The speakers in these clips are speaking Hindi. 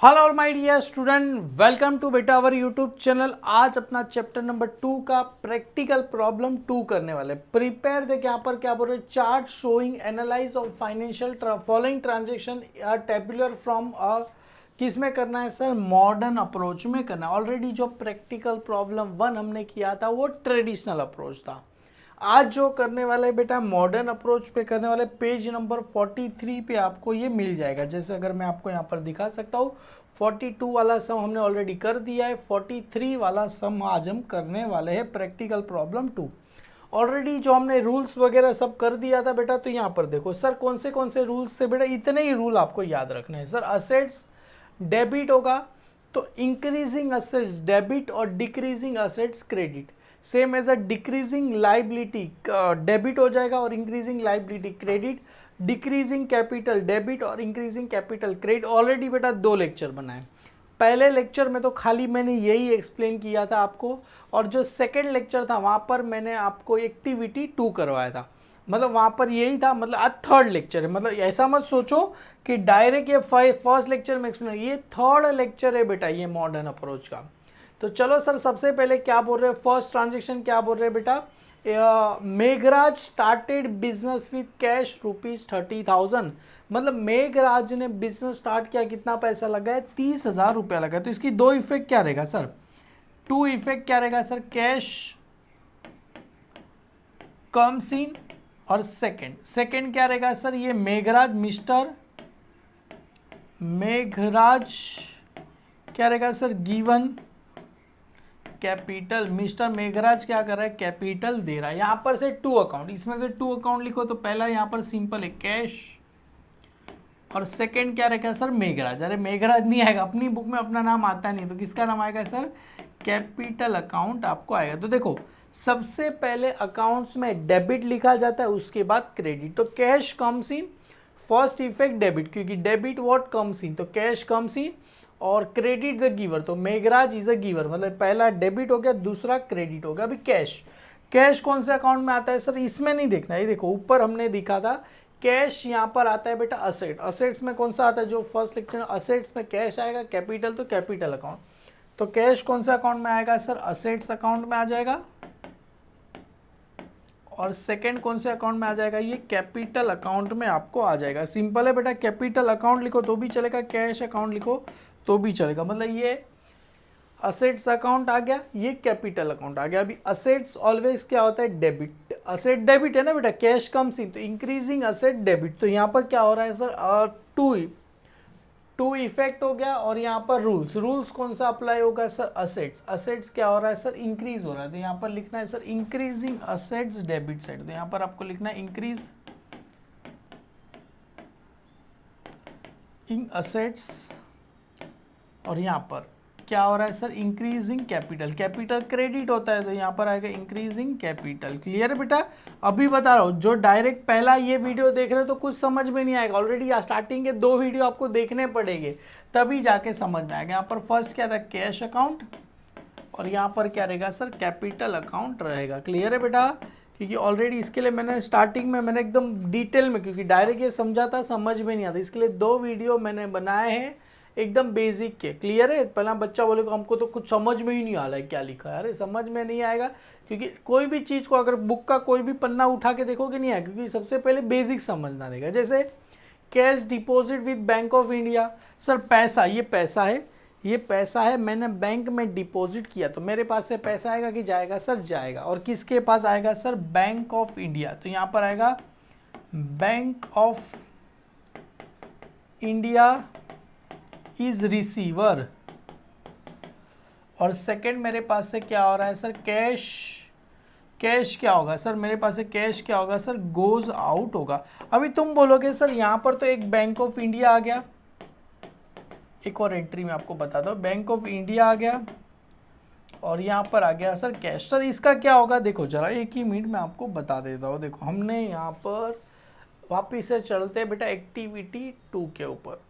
Hello all my dear student, welcome to बेटा अवर यूट्यूब चैनल। आज अपना चैप्टर नंबर 2 का प्रैक्टिकल प्रॉब्लम 2 करने वाले। प्रिपेयर देख यहाँ पर क्या बोल रहे हैं, chart showing analyse of financial following transaction tabular from किस में करना है सर, मॉडर्न अप्रोच में करना है। ऑलरेडी जो प्रैक्टिकल प्रॉब्लम 1 हमने किया था वो ट्रेडिशनल अप्रोच था। आज जो करने वाले बेटा मॉडर्न अप्रोच पे करने वाले, पेज नंबर 43 पे आपको ये मिल जाएगा। जैसे अगर मैं आपको यहाँ पर दिखा सकता हूँ, 42 वाला सम हमने ऑलरेडी कर दिया है, 43 वाला सम आज हम करने वाले हैं, प्रैक्टिकल प्रॉब्लम 2। ऑलरेडी जो हमने रूल्स वगैरह सब कर दिया था बेटा। तो यहाँ पर देखो सर कौन से रूल्स से बेटा, इतने ही रूल आपको याद रखने हैं सर। असेट्स डेबिट होगा तो इंक्रीजिंग असेट्स डेबिट और decreasing assets credit. Same as a decreasing liability debit हो जाएगा और increasing liability credit. Decreasing capital debit और इंक्रीजिंग कैपिटल क्रेडिट। ऑलरेडी बेटा 2 लेक्चर बनाए। पहले लेक्चर में तो खाली मैंने यही एक्सप्लेन किया था आपको, और जो सेकंड लेक्चर था वहाँ पर मैंने आपको एक्टिविटी 2 करवाया था। मतलब वहाँ पर यही था, मतलब आज थर्ड लेक्चर है। मतलब ऐसा मत सोचो कि डायरेक्ट ये फर्स्ट लेक्चर में एक्सप्लेन, ये थर्ड लेक्चर है बेटा ये मॉडर्न अप्रोच का। तो चलो सर सबसे पहले क्या बोल रहे हैं, फर्स्ट ट्रांजेक्शन क्या बोल रहे हैं बेटा, Meghraj started business with cash ₹30,000। मतलब मेघराज ने बिजनेस स्टार्ट किया, कितना पैसा लगा है, 30,000 रुपया लगा है। तो इसकी 2 इफेक्ट क्या रहेगा सर, 2 इफेक्ट क्या रहेगा सर, कैश कम्स इन, और सेकंड क्या रहेगा सर, ये मेघराज मिस्टर मेघराज क्या रहेगा sir, given capital. Mister Meghraj क्या कर रहा है, कैपिटल दे रहा है। यहां पर से 2 अकाउंट, इसमें से 2 अकाउंट लिखो। तो पहला यहां पर सिंपल है कैश, और सेकंड क्या रहेगा सर, मेघराज। अरे मेघराज नहीं आएगा, अपनी बुक में अपना नाम आता नहीं, तो किसका नाम आएगा सर, कैपिटल अकाउंट आपको आएगा। तो देखो सबसे पहले अकाउंट्स में डेबिट लिखा जाता है, उसके बाद क्रेडिट। तो cash comes in, first effect debit, क्योंकि डेबिट व्हाट कम्स इन, तो कैश कम्स इन, और क्रेडिट द गिवर। तो मेघराज इज अ गिवर, मतलब पहला डेबिट हो गया, दूसरा क्रेडिट हो गया। अभी कैश कौन से अकाउंट में आता है सर, इसमें नहीं देखना है। ये देखो ऊपर हमने दिखा था कैश, यहाँ पर आता है बेटा असेट्स में कौन सा आता है, जो फर्स्ट लेक्चर असेट्स में कैश आएगा, कैपिटल तो कैपिटल अकाउंट। तो कैश कौन सा अकाउंट में आएगा सर, असेट्स अकाउंट में आ जाएगा। और सेकंड कौन से अकाउंट में आ जाएगा, ये कैपिटल अकाउंट में आपको आ जाएगा। सिंपल है बेटा, कैपिटल अकाउंट लिखो तो भी चलेगा, कैश अकाउंट लिखो तो भी चलेगा। मतलब ये असेट्स अकाउंट आ गया, ये कैपिटल अकाउंट आ गया। अभी असेट्स ऑलवेज क्या होता है, डेबिट, असेट डेबिट है ना बेटा, कैश कम्स इन, तो इंक्रीजिंग असेट डेबिट। तो यहाँ पर क्या हो रहा है सर, टू इफेक्ट हो गया। और यहाँ पर रूल्स कौन सा अप्लाई होगा सर, असेट्स क्या हो रहा है सर, इंक्रीज हो रहा है। तो यहाँ पर लिखना है sir increasing assets debit side. तो यहाँ पर आपको लिखना है इंक्रीज इन असेट्स, और यहाँ पर क्या हो रहा है सर, इंक्रीजिंग कैपिटल क्रेडिट होता है, तो यहाँ पर आएगा इंक्रीजिंग कैपिटल। क्लियर है बेटा। अभी बता रहा हूँ, जो डायरेक्ट पहला ये वीडियो देख रहे हो तो कुछ समझ में नहीं आएगा। ऑलरेडी स्टार्टिंग के 2 वीडियो आपको देखने पड़ेंगे, तभी जाके समझ में आएगा। यहाँ पर फर्स्ट क्या था, कैश अकाउंट, और यहाँ पर क्या रहेगा सर, कैपिटल अकाउंट रहेगा। क्लियर है बेटा, क्योंकि ऑलरेडी इसके लिए मैंने स्टार्टिंग में मैंने एकदम डिटेल में, क्योंकि डायरेक्ट ये समझाता समझ में नहीं आता, इसके लिए 2 वीडियो मैंने बनाए हैं एकदम बेसिक के। क्लियर है। पहला बच्चा बोलेगा हमको तो कुछ समझ में ही नहीं आ रहा है क्या लिखा है। अरे समझ में नहीं आएगा, क्योंकि कोई भी चीज़ को अगर बुक का कोई भी पन्ना उठा के देखोगे नहीं आएगा, क्योंकि सबसे पहले बेसिक समझना रहेगा। जैसे cash deposit with bank of India, sir पैसा, ये पैसा है मैंने बैंक में डिपॉजिट किया, तो मेरे पास से पैसा आएगा कि जाएगा सर, जाएगा। और किसके पास आएगा सर, बैंक ऑफ इंडिया। तो यहाँ पर आएगा bank of India is receiver. और सेकंड मेरे पास से क्या हो रहा है सर, कैश क्या होगा सर, मेरे पास से कैश क्या होगा सर, गोज आउट होगा। अभी तुम बोलोगे सर यहाँ पर तो एक बैंक ऑफ इंडिया आ गया, एक और एंट्री में आपको बता दो, बैंक ऑफ इंडिया आ गया, और यहाँ पर आ गया सर कैश। सर इसका क्या होगा, देखो जरा एक ही मिनट में आपको बता देता हूँ। देखो हमने यहाँ पर वापिस से चलते हैं बेटा एक्टिविटी 2 के ऊपर।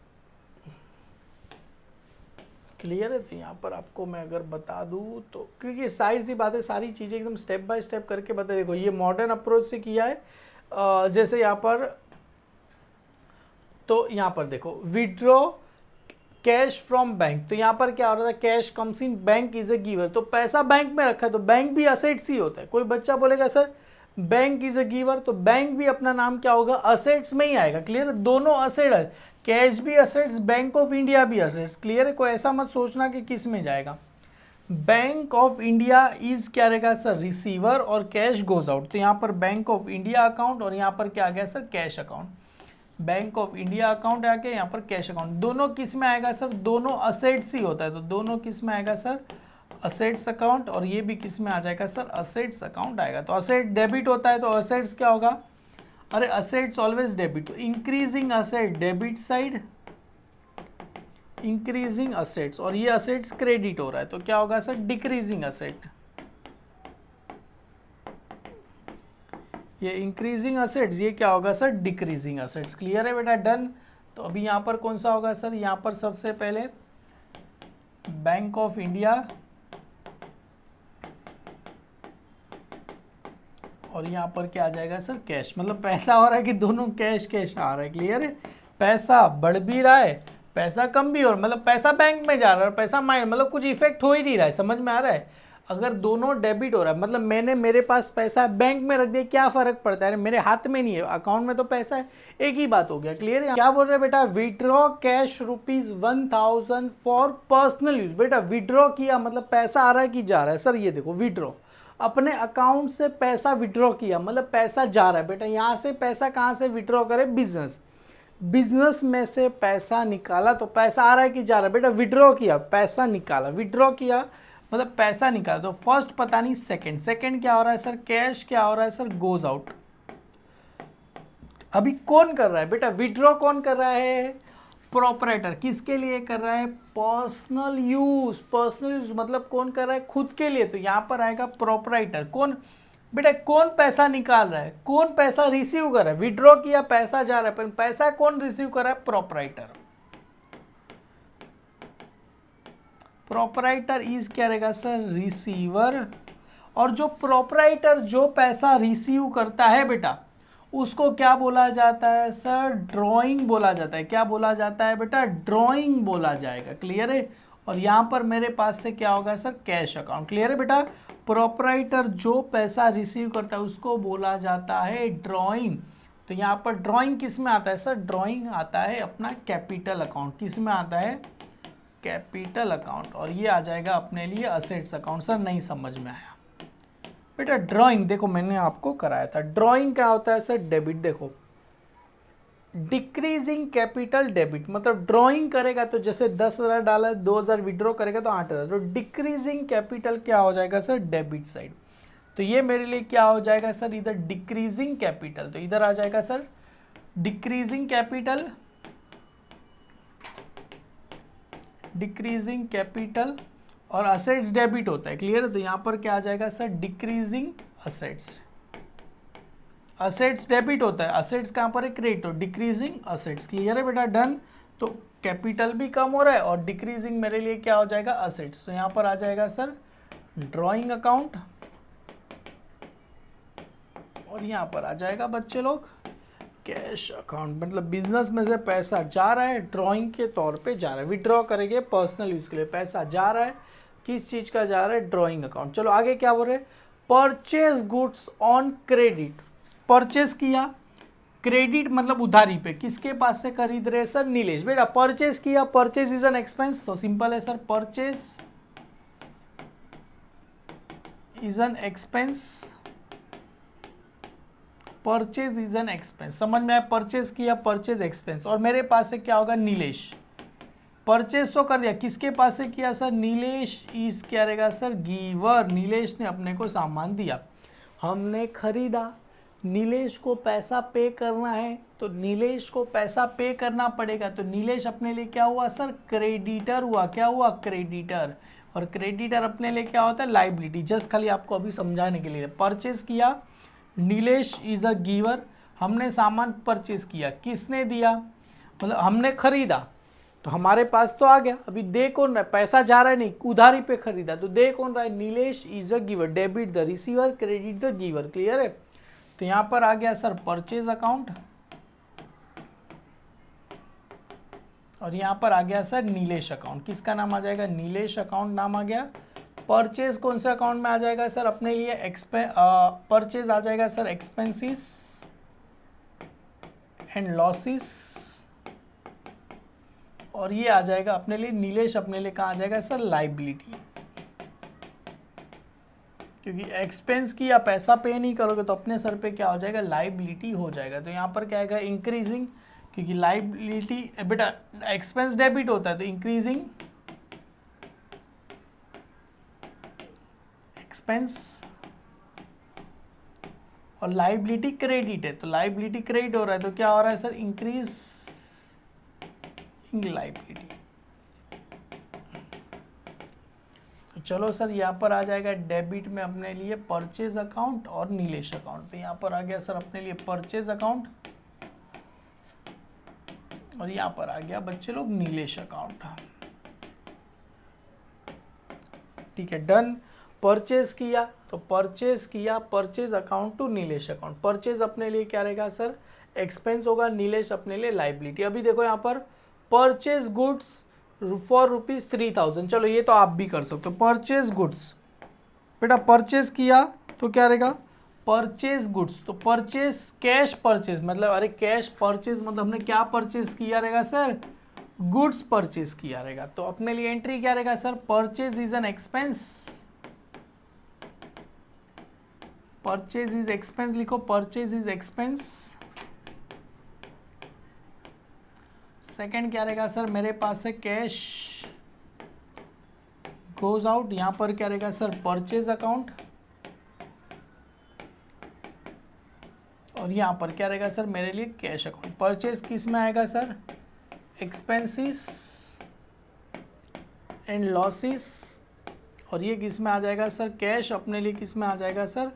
क्लियर है। तो यहाँ पर आपको मैं अगर बता दूँ तो, क्योंकि साइड सी बातें सारी चीज़ें एकदम स्टेप बाय स्टेप करके बता। देखो ये मॉडर्न अप्रोच से किया है। जैसे यहाँ पर, तो यहाँ पर देखो विड्रॉ कैश फ्रॉम बैंक, तो यहाँ पर क्या हो रहा था, cash comes in bank is a giver, तो पैसा बैंक में रखा है तो बैंक भी असेट्स ही होता है। कोई बच्चा बोलेगा sir bank is a giver, तो बैंक भी अपना नाम क्या होगा, असेट्स में ही आएगा। क्लियर है, दोनों असेट है, कैश भी असेट्स, बैंक ऑफ इंडिया भी असेट्स। क्लियर है, कोई ऐसा मत सोचना कि किस में जाएगा। बैंक ऑफ इंडिया इज क्या रहेगा सर, रिसीवर, और कैश गोज आउट, तो यहाँ पर बैंक ऑफ इंडिया अकाउंट और यहाँ पर क्या आ गया sir, cash account. Bank of India account आके यहाँ पर कैश अकाउंट, दोनों किस में आएगा सर, दोनों असेट्स ही होता है, तो दोनों किस में आएगा सर, असेट्स अकाउंट, और ये भी किस में आ जाएगा सर, असेट्स अकाउंट आएगा। तो असेट डेबिट होता है तो असेट्स क्या होगा, अरे असेट्स ऑलवेज डेबिट, तो increasing asset debit side, increasing assets, और ये असेट्स क्रेडिट हो रहा है तो क्या होगा सर, डिक्रीजिंग असेट। ये इंक्रीजिंग असेट्स, ये क्या होगा सर, डिक्रीजिंग असेट्स। क्लियर है बेटा, डन। तो अभी यहाँ पर कौन सा होगा सर, यहाँ पर सबसे पहले बैंक ऑफ इंडिया और यहाँ पर क्या आ जाएगा सर, कैश, मतलब पैसा हो रहा है कि दोनों कैश कैश आ रहा है। क्लियर है, पैसा बढ़ भी रहा है, पैसा कम भी हो रहा है, मतलब पैसा बैंक में जा रहा है और पैसा माइंड, मतलब कुछ इफेक्ट हो ही नहीं रहा है। समझ में आ रहा है, अगर दोनों डेबिट हो रहा है, मतलब मेरे पास पैसा बैंक में रख दिया, क्या फर्क पड़ता है, मेरे हाथ में नहीं है, अकाउंट में तो पैसा है, एक ही बात हो गया। क्लियर है, क्या बोल रहे हैं बेटा, withdraw cash ₹1000 for personal use. बेटा विड्रॉ किया मतलब पैसा आ रहा है कि जा रहा है, सर ये देखो विड्रॉ, अपने अकाउंट से पैसा विड्रॉ किया मतलब पैसा जा रहा है। बेटा यहाँ से पैसा कहाँ से विड्रॉ करे, बिजनेस में से पैसा निकाला तो पैसा आ रहा है कि जा रहा है, बेटा विड्रॉ किया पैसा निकाला, विड्रॉ किया मतलब पैसा निकाला। तो फर्स्ट पता नहीं, सेकंड क्या हो रहा है सर, कैश क्या हो रहा है सर, गोज आउट। अभी कौन कर रहा है बेटा, विड्रॉ कौन कर रहा है, प्रोपराइटर। किसके लिए कर रहा है, पर्सनल यूज, पर्सनल यूज मतलब कौन कर रहा है, खुद के लिए, तो यहाँ पर आएगा प्रोपराइटर। कौन बेटा, कौन पैसा निकाल रहा है, कौन पैसा रिसीव कर रहा है, विड्रॉ किया पैसा जा रहा है, पर पैसा कौन रिसीव कर रहा है, प्रोपराइटर। प्रोपराइटर इज क्या रहेगा सर, रिसीवर, और जो प्रोपराइटर जो पैसा रिसीव करता है बेटा उसको क्या बोला जाता है सर, ड्राइंग बोला जाता है। क्या बोला जाता है बेटा, ड्राइंग बोला जाएगा। क्लियर है, और यहाँ पर मेरे पास से क्या होगा सर, कैश अकाउंट। क्लियर है बेटा, प्रोपराइटर जो पैसा रिसीव करता है उसको बोला जाता है ड्राइंग। तो यहाँ पर ड्राइंग किस में आता है सर, ड्राइंग आता है अपना कैपिटल अकाउंट। किस में आता है, कैपिटल अकाउंट, और ये आ जाएगा अपने लिए असेट्स अकाउंट। सर नहीं समझ में आया बेटा, ड्राइंग देखो मैंने आपको कराया था, ड्राइंग क्या होता है सर, डेबिट। देखो डिक्रीजिंग कैपिटल डेबिट, मतलब ड्राइंग करेगा तो जैसे 10,000 डाला, 2,000 विड्रॉ करेगा तो 8,000, तो डिक्रीजिंग कैपिटल क्या हो जाएगा सर, डेबिट साइड। तो ये मेरे लिए क्या हो जाएगा सर, इधर डिक्रीजिंग कैपिटल, तो इधर आ जाएगा sir decreasing capital, decreasing capital, और असेट्स डेबिट होता है। क्लियर है, तो यहाँ पर क्या आ जाएगा sir, decreasing assets, assets debit होता है, असेट्स कहाँ पर है, क्रेडिट, हो डिक्रीजिंग असेट्स। क्लियर है बेटा, डन। तो कैपिटल भी कम हो रहा है और डिक्रीजिंग मेरे लिए क्या हो जाएगा, असेट्स। तो यहाँ पर आ जाएगा सर ड्राइंग अकाउंट, और यहाँ पर आ जाएगा बच्चे लोग कैश अकाउंट, मतलब बिजनेस में से पैसा जा रहा है, ड्राइंग के तौर पे जा रहा है, विड्रॉ करेंगे पर्सनल यूज के लिए, पैसा जा रहा है, किस चीज का जा रहा है, ड्राइंग अकाउंट। चलो आगे क्या बोल रहे हैं, purchase goods on credit, purchase किया क्रेडिट मतलब उधारी पे, किसके पास से खरीद रहे सर, नीलेश। बेटा परचेज किया, परचेज इज एन एक्सपेंस, तो सिंपल है sir, purchase is an expense, purchase is an expense. समझ में आया, परचेज किया, परचेज एक्सपेंस, और मेरे पास से क्या होगा, नीलेश। परचेज तो कर दिया, किसके पास से किया सर, नीलेश इज क्या रहेगा सर, गिवर। नीलेश ने अपने को सामान दिया, हमने खरीदा, नीलेश को पैसा पे करना है, तो नीलेश को पैसा पे करना पड़ेगा, तो नीलेश अपने लिए क्या हुआ सर, क्रेडिटर हुआ। क्या हुआ, क्रेडिटर, और क्रेडिटर अपने लिए क्या होता है, लाइबिलिटी। जस्ट खाली आपको अभी समझाने के लिए, परचेज किया, नीलेश इज अ गिवर, हमने सामान परचेज किया, किसने दिया, मतलब हमने खरीदा, तो हमारे पास तो आ गया। अभी दे कौन रहा है, पैसा जा रहा है नहीं, उधारी पे खरीदा, तो दे कौन रहा है, Nilesh is a giver, debit the receiver, credit the giver. Clear है, तो यहां पर आ गया सर परचेज अकाउंट, और यहाँ पर आ गया सर नीलेश अकाउंट, किसका नाम आ जाएगा, नीलेश अकाउंट नाम आ गया। परचेज कौन से अकाउंट में आ जाएगा सर अपने लिए, परचेज आ जाएगा सर एक्सपेंसिस एंड लॉसेस, और ये आ जाएगा अपने लिए नीलेश अपने लिए कहाँ आ जाएगा सर, लाइबिलिटी, क्योंकि एक्सपेंस की या पैसा पे नहीं करोगे तो अपने सर पे क्या हो जाएगा, लाइबिलिटी हो जाएगा। तो यहाँ पर क्या आएगा, इंक्रीजिंग, क्योंकि लाइबिलिटी बेटा एक्सपेंस डेबिट होता है तो इंक्रीजिंग एक्सपेंस, और लाइबिलिटी क्रेडिट है तो लाइबिलिटी क्रेडिट हो रहा है तो क्या हो रहा है सर, इंक्रीज लाइबिलिटी। तो चलो सर यहाँ पर आ जाएगा डेबिट में अपने लिए परचेज अकाउंट और नीलेश अकाउंट। तो यहाँ पर आ गया सर अपने लिए परचेज अकाउंट और यहाँ पर आ गया बच्चे लोग नीलेश अकाउंट। ठीक है, डन। परचेज किया तो परचेज किया, purchase account to Nilesh account. Purchase अपने लिए क्या रहेगा सर, एक्सपेंस होगा, नीलेश अपने लिए लाइबिलिटी। अभी देखो यहाँ पर परचेज गुड्स फॉर ₹3000, चलो ये तो आप भी कर सकते हो। परचेज गुड्स बेटा परचेज किया तो क्या रहेगा, परचेज गुड्स, तो परचेज कैश परचेज मतलब, अरे कैश परचेज मतलब हमने क्या परचेज किया रहेगा सर, गुड्स परचेज किया रहेगा। तो अपने लिए एंट्री क्या रहेगा sir, purchase is an expense, purchase is expense लिखो, परचेज इज एक्सपेंस। सेकंड क्या रहेगा सर, मेरे पास से कैश गोज आउट, यहां पर क्या रहेगा सर, परचेज अकाउंट, और यहां पर क्या रहेगा सर मेरे लिए कैश अकाउंट। परचेज किस में आएगा सर, एक्सपेंसिस एंड लॉसेस, और ये किस में आ जाएगा सर, कैश अपने लिए किस में आ जाएगा सर,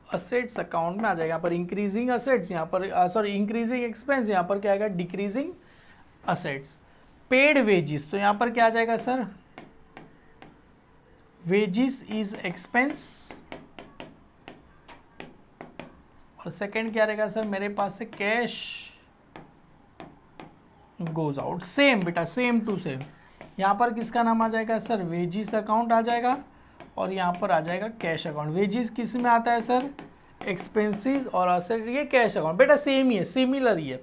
असेट्स अकाउंट में आ जाएगा। यहाँ पर इंक्रीजिंग असेट्स, यहाँ पर सॉरी इंक्रीजिंग एक्सपेंस, यहाँ पर क्या आएगा डिक्रीजिंग असेट्स। पेड वेजिस, तो यहाँ पर क्या आ जाएगा सर, वेजिस इज एक्सपेंस, और सेकंड क्या रहेगा सर मेरे पास से कैश गोज आउट। सेम बेटा सेम टू सेम, यहाँ पर किसका नाम आ जाएगा सर, वेजिस अकाउंट आ जाएगा, और यहाँ पर आ जाएगा कैश अकाउंट। वेजिस किस में आता है सर, एक्सपेंसेस, और असेट ये कैश अकाउंट। बेटा सेम ही है, सिमिलर ही है।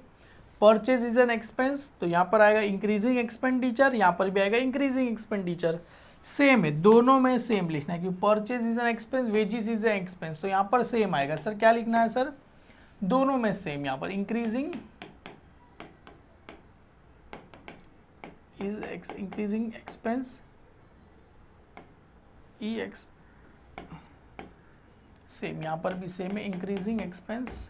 परचेज इज एन एक्सपेंस तो यहाँ पर आएगा इंक्रीजिंग एक्सपेंडिचर, यहाँ पर भी आएगा इंक्रीजिंग एक्सपेंडिचर। सेम है, दोनों में सेम लिखना है, क्योंकि purchase is an expense, wages is an expense, तो यहाँ पर सेम आएगा सर। क्या लिखना है सर, दोनों में सेम, यहाँ पर increasing is increasing expense, E x, same यहाँ पर भी सेम है, इंक्रीजिंग एक्सपेंस।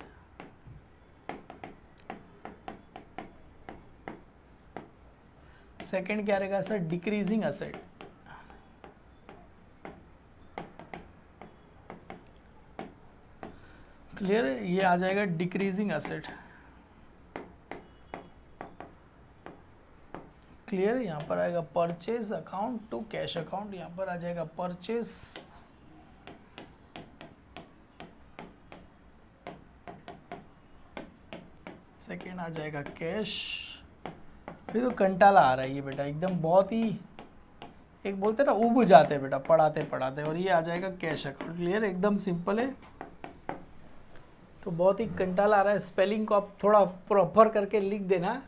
सेकंड क्या रहेगा सर, डिक्रीजिंग असेट, क्लियर है, ये आ जाएगा डिक्रीजिंग असेट। क्लियर है, यहाँ पर आएगा purchase account to cash account, यहाँ पर आ जाएगा परचेज सेकेंड आ जाएगा कैश। फिर तो कंटाला आ रहा है ये बेटा, एकदम बहुत ही एक बोलते ना उब जाते हैं बेटा पढ़ाते पढ़ाते, और ये आ जाएगा कैश अकाउंट। क्लियर, एकदम सिंपल है, तो बहुत ही कंटाला आ रहा है। स्पेलिंग को आप थोड़ा प्रॉपर करके लिख देना,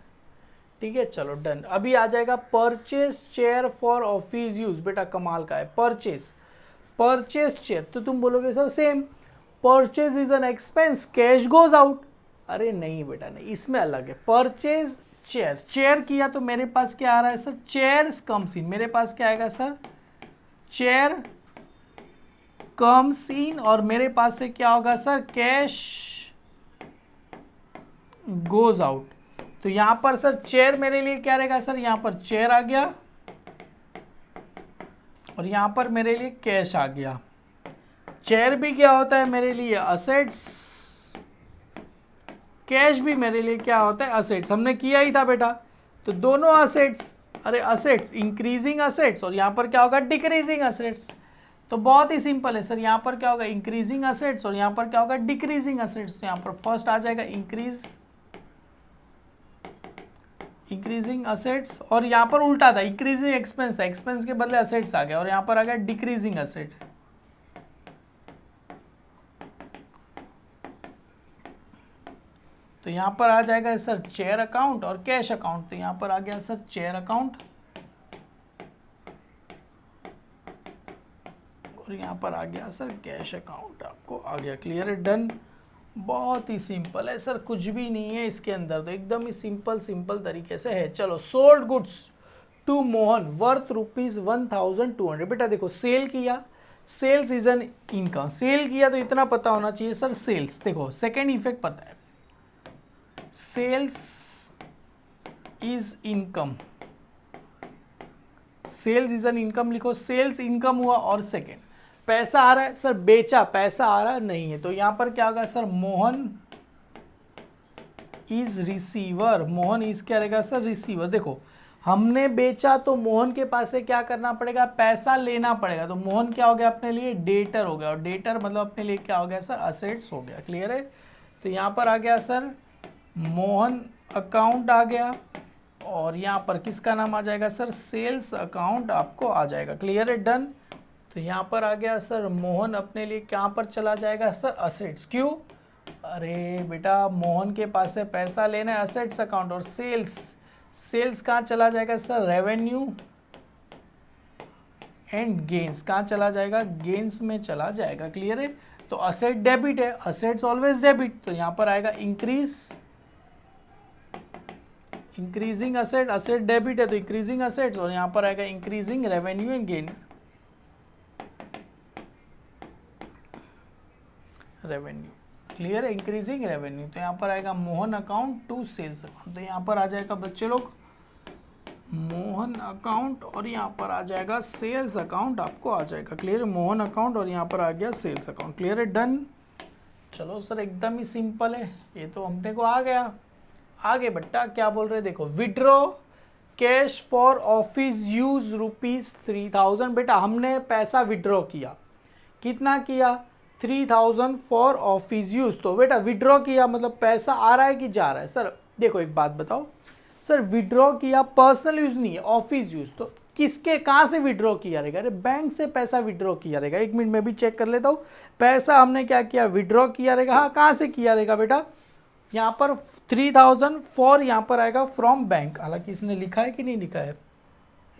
ठीक है। चलो डन। अभी आ जाएगा purchase chair for office use, बेटा कमाल का है। परचेज चेयर, तो तुम बोलोगे sir same, purchase is an expense, cash goes out. अरे नहीं बेटा नहीं, इसमें अलग है। परचेज चेयर, चेयर किया तो मेरे पास क्या आ रहा है सर, चेयर्स कम्स इन, मेरे पास क्या आएगा सर, चेयर कम्स इन, और मेरे पास से क्या होगा सर, कैश गोज आउट। तो यहां पर सर चेयर मेरे लिए क्या रहेगा सर, यहां पर चेयर आ गया, और यहां पर मेरे लिए कैश आ गया। चेयर भी क्या होता है मेरे लिए, असेट्स, कैश भी मेरे लिए क्या होता है, असेट्स। हमने किया ही था बेटा, तो दोनों असेट्स, अरे असेट्स इंक्रीजिंग असेट्स, और यहाँ पर क्या होगा डिक्रीजिंग असेट्स। तो बहुत ही सिंपल है सर, यहाँ पर क्या होगा इंक्रीजिंग असेट्स, और यहाँ पर क्या होगा डिक्रीजिंग असेट्स। तो यहाँ पर फर्स्ट आ जाएगा इंक्रीज इंक्रीजिंग असेट्स, और यहाँ पर उल्टा था, इंक्रीजिंग एक्सपेंस था, एक्सपेंस के बदले असेट्स आ गया, और यहाँ पर आ गया डिक्रीजिंग असेट। तो यहाँ पर आ जाएगा सर चेयर अकाउंट और कैश अकाउंट, तो यहाँ पर आ गया सर चेयर अकाउंट, और यहाँ पर आ गया सर कैश अकाउंट, आपको आ गया। क्लियर है, डन। बहुत ही सिंपल है सर, कुछ भी नहीं है इसके अंदर, तो एकदम ही सिंपल तरीके से है। चलो, sold goods to Mohan worth ₹1200। बेटा देखो, सेल किया, sales is an income, sale किया तो इतना पता होना चाहिए सर सेल्स। देखो सेकेंड इफेक्ट पता है, sales is income, sales is an income लिखो, सेल्स इनकम हुआ, और सेकेंड पैसा आ रहा है सर, बेचा, पैसा आ रहा नहीं है, तो यहां पर क्या होगा sir, Mohan is receiver, Mohan is क्या रहेगा सर, रिसीवर। देखो हमने बेचा तो मोहन के पास से क्या करना पड़ेगा, पैसा लेना पड़ेगा, तो मोहन क्या हो गया अपने लिए, डेटर हो गया, और डेटर मतलब अपने लिए क्या हो गया सर, असेट्स हो गया। क्लियर है, तो यहाँ पर आ गया सर मोहन अकाउंट आ गया, और यहाँ पर किसका नाम आ जाएगा सर, सेल्स अकाउंट आपको आ जाएगा। क्लियर है, डन। तो यहाँ पर आ गया सर मोहन अपने लिए कहाँ पर चला जाएगा सर, असेट्स। क्यों, अरे बेटा मोहन के पास से पैसा लेना है, असेट्स अकाउंट, और सेल्स कहाँ चला जाएगा सर, रेवेन्यू एंड गेन्स, कहाँ चला जाएगा, गेन्स में चला जाएगा। क्लियर है, तो असेट डेबिट है, असेट्स ऑलवेज डेबिट, तो यहाँ पर आएगा इंक्रीजिंग असेट, असेट डेबिट है तो इंक्रीजिंग असेट्स, और यहाँ पर आएगा increasing revenue and gain, revenue. Clear है, इंक्रीजिंग रेवेन्यू, तो यहाँ पर आएगा Mohan account to sales account, तो यहाँ पर आ जाएगा बच्चे लोग मोहन अकाउंट, और यहाँ पर आ जाएगा सेल्स अकाउंट आपको आ जाएगा। क्लियर है, मोहन अकाउंट और यहाँ पर आ गया सेल्स अकाउंट। क्लियर है, डन। चलो सर एकदम ही सिंपल है, ये तो हमने को आ गया। आगे बेटा क्या बोल रहे, देखो withdraw cash for office use ₹3000। बेटा हमने पैसा विड्रॉ किया, कितना किया, 3000 फॉर ऑफिस यूज। तो बेटा विड्रॉ किया मतलब पैसा आ रहा है कि जा रहा है। सर देखो एक बात बताओ सर, विड्रॉ किया पर्सनल यूज नहीं है, ऑफिस यूज, तो किसके कहाँ से विड्रॉ किया रहेगा, अरे बैंक से पैसा विड्रॉ किया रहेगा। एक मिनट में भी चेक कर लेता हूँ, पैसा हमने क्या किया, विड्रॉ किया रहेगा। हाँ, कहाँ से किया रहेगा बेटा, यहाँ पर 3000 फॉर, यहाँ पर आएगा फ्रॉम बैंक, हालांकि इसने लिखा है कि नहीं लिखा है,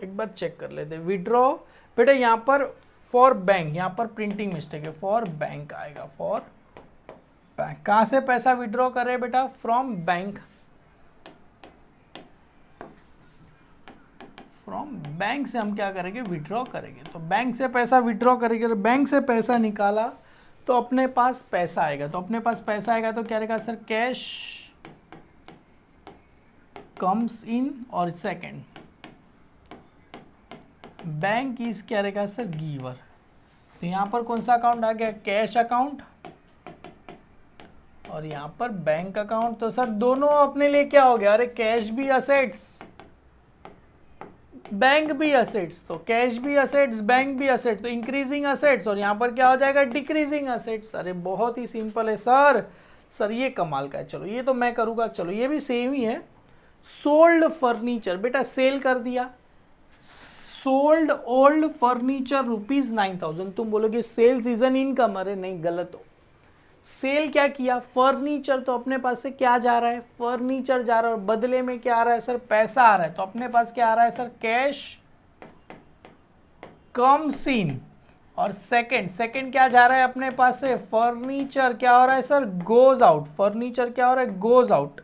एक बार चेक कर लेते हैं। विड्रॉ बेटा यहाँ पर फॉर बैंक, यहाँ पर प्रिंटिंग मिस्टेक है, फॉर बैंक आएगा, फॉर बैंक। कहाँ से पैसा विड्रॉ करे बेटा, फ्रॉम बैंक, फ्रॉम बैंक से हम क्या करेंगे, विड्रॉ करेंगे। तो बैंक से पैसा विड्रॉ करेंगे, तो बैंक से पैसा निकाला तो अपने पास पैसा आएगा, तो अपने पास पैसा आएगा तो क्या रहेगा सर, कैश कम्स इन, और सेकंड बैंक इज क्या रहेगा सर, गिवर। तो यहाँ पर कौन सा अकाउंट आ गया, कैश अकाउंट, और यहाँ पर बैंक अकाउंट। तो सर दोनों अपने लिए क्या हो गया, अरे कैश भी असेट्स, बैंक भी असेट्स, तो कैश भी असेट्स, बैंक भी असेट्स, तो इंक्रीजिंग असेट्स, और यहाँ पर क्या हो जाएगा, डिक्रीजिंग असेट्स। अरे बहुत ही सिंपल है सर, सर ये कमाल का है। चलो ये तो मैं करूँगा, चलो ये भी सेम ही है। सोल्ड फर्नीचर, बेटा सेल कर दिया, सोल्ड ओल्ड फर्नीचर ₹9000। तुम बोलोगे सेल्स इज एन इनकम, अरे नहीं, गलत हो। सेल क्या किया, फर्नीचर, तो अपने पास से क्या जा रहा है, फर्नीचर जा रहा है, और बदले में क्या आ रहा है सर, पैसा आ रहा है, तो अपने पास क्या आ रहा है सर, कैश कम्स इन, और सेकंड क्या जा रहा है अपने पास से, फर्नीचर क्या हो रहा है सर, गोज आउट, फर्नीचर क्या हो रहा है, गोज आउट।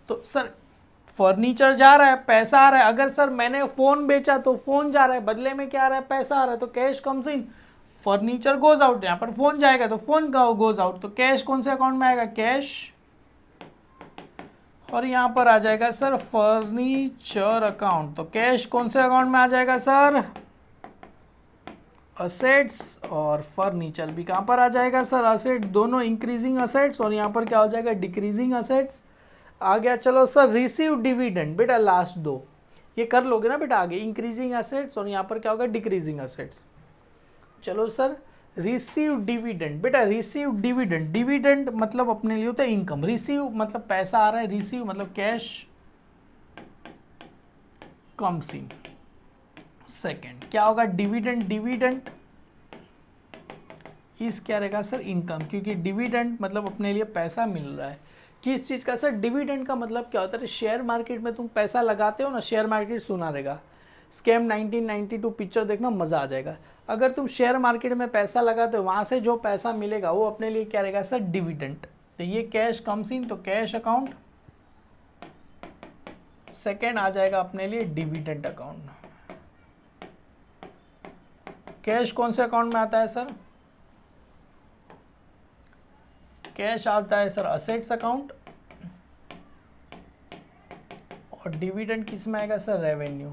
तो सर फर्नीचर जा रहा है, पैसा आ रहा है, अगर सर मैंने फोन बेचा तो फोन जा रहा है, बदले में क्या आ रहा है, पैसा आ रहा है, तो cash comes in, furniture goes out, यहाँ पर फोन जाएगा तो फोन का गोज आउट, तो कैश कौन से अकाउंट में आएगा, कैश, और यहाँ पर आ जाएगा सर फर्नीचर अकाउंट, तो कैश कौन से अकाउंट में आ जाएगा सर, असेट्स, और फर्नीचर भी कहाँ पर आ जाएगा सर, असेट, दोनों इंक्रीजिंग असेट्स, और यहाँ पर क्या हो जाएगा, डिक्रीजिंग असेट्स आ गया। चलो सर रिसीव डिविडेंड, बेटा लास्ट दो ये कर लोगे ना बेटा, आगे इंक्रीजिंग असेट्स और यहाँ पर क्या होगा, डिक्रीजिंग असेट्स। चलो सर रिसीव डिविडेंड, बेटा रिसीव डिविडेंड, डिविडेंड मतलब अपने लिए होता है इनकम, रिसीव मतलब पैसा आ रहा है, रिसीव मतलब कैश कम्स इन। सेकेंड क्या होगा, डिविडेंड, डिविडेंड इस क्या रहेगा सर, इनकम, क्योंकि डिविडेंड मतलब अपने लिए पैसा मिल रहा है। किस चीज़ का सर, डिविडेंड का मतलब क्या होता है, शेयर मार्केट में तुम पैसा लगाते हो ना, शेयर मार्केट सुना रहेगा, स्कैम 1992 पिक्चर देखना मज़ा आ जाएगा। अगर तुम शेयर मार्केट में पैसा लगाते हो, वहाँ से जो पैसा मिलेगा वो अपने लिए क्या रहेगा सर, डिविडेंड। तो ये कैश कम्स इन, तो कैश अकाउंट। सेकेंड आ जाएगा अपने लिए डिविडेंड अकाउंट। कैश कौन से अकाउंट में आता है सर, कैश आता है सर असेट्स अकाउंट, और डिविडेंड किस में आएगा sir, revenue,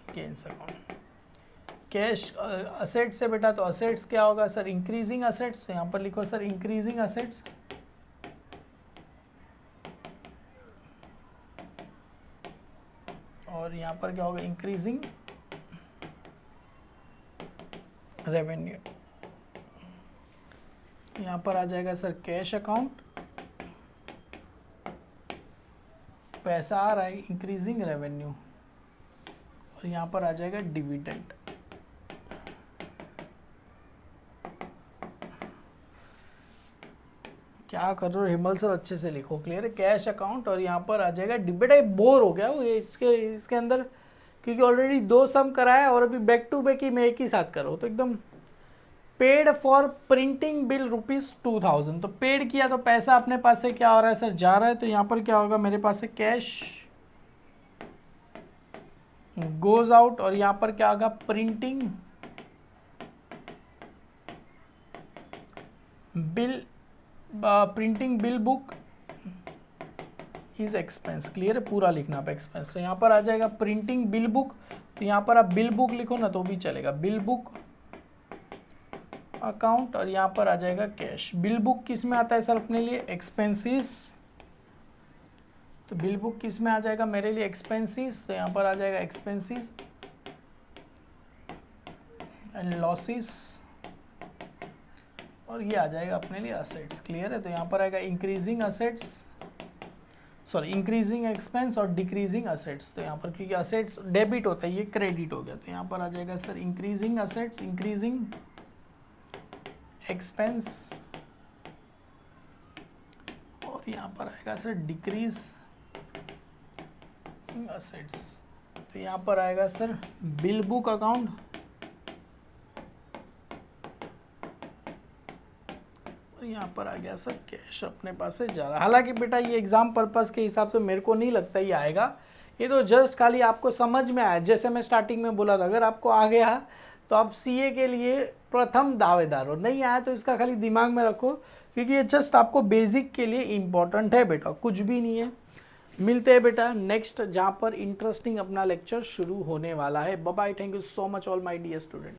gains account. Cash asset से बेटा, तो असेट्स क्या होगा सर, इंक्रीजिंग असेट्स, तो यहाँ पर लिखो सर इंक्रीजिंग असेट्स, और यहाँ पर क्या होगा, इंक्रीजिंग रेवेन्यू। यहाँ पर आ जाएगा सर कैश अकाउंट, पैसा आ रहा है, इंक्रीजिंग रेवेन्यू, और यहाँ पर आ जाएगा डिविडेंड। क्या कर रहे हो हिमल सर, अच्छे से लिखो, क्लियर है, कैश अकाउंट, और यहाँ पर आ जाएगा बेटा, बोर हो गया वो ये इसके अंदर, क्योंकि ऑलरेडी 2 सम कराया और अभी बैक टू बैक ही मैं एक ही साथ करो, तो एकदम। पेड फॉर प्रिंटिंग बिल ₹2000, तो पेड किया तो पैसा अपने पास से क्या हो रहा है सर, जा रहा है, तो यहाँ पर क्या होगा, मेरे पास से कैश गोज आउट, और यहाँ पर क्या होगा, printing bill, printing bill book is expense, clear है, पूरा लिखना आप एक्सपेंस। तो यहाँ पर आ जाएगा प्रिंटिंग बिल बुक, तो यहाँ पर आप बिल बुक लिखो ना तो भी चलेगा, बिल बुक अकाउंट, और यहाँ पर आ जाएगा कैश। बिल बुक किस में आता है सर अपने लिए, एक्सपेंसिस, तो बिल बुक किस में आ जाएगा मेरे लिए, एक्सपेंसिस, तो यहाँ पर आ जाएगा एक्सपेंसिस एंड लॉसेस, और ये आ जाएगा अपने लिए असेट्स, क्लियर है। तो यहाँ पर आएगा increasing assets, sorry increasing expense और डिक्रीजिंग असेट्स, तो यहाँ पर क्योंकि असेट्स डेबिट होता है, ये क्रेडिट हो गया, तो यहाँ पर आ जाएगा sir increasing assets, increasing expense, और यहाँ पर आएगा सर डिक्रीज असेट्स, तो यहाँ पर आएगा सर बिल बुक अकाउंट, यहाँ पर आ गया सर कैश अपने पास से जा रहा है। हालांकि बेटा ये एग्जाम पर्पस के हिसाब से मेरे को नहीं लगता ये आएगा, ये तो जस्ट खाली आपको समझ में आया, जैसे मैं स्टार्टिंग में बोला था, अगर आपको आ गया तो आप सीए के लिए प्रथम दावेदार हो, नहीं आया तो इसका खाली दिमाग में रखो, क्योंकि ये जस्ट आपको बेसिक के लिए इम्पोर्टेंट है बेटा, कुछ भी नहीं है। मिलते हैं बेटा नेक्स्ट, जहाँ पर इंटरेस्टिंग अपना लेक्चर शुरू होने वाला है। Bye bye, thank you so much all my dear student.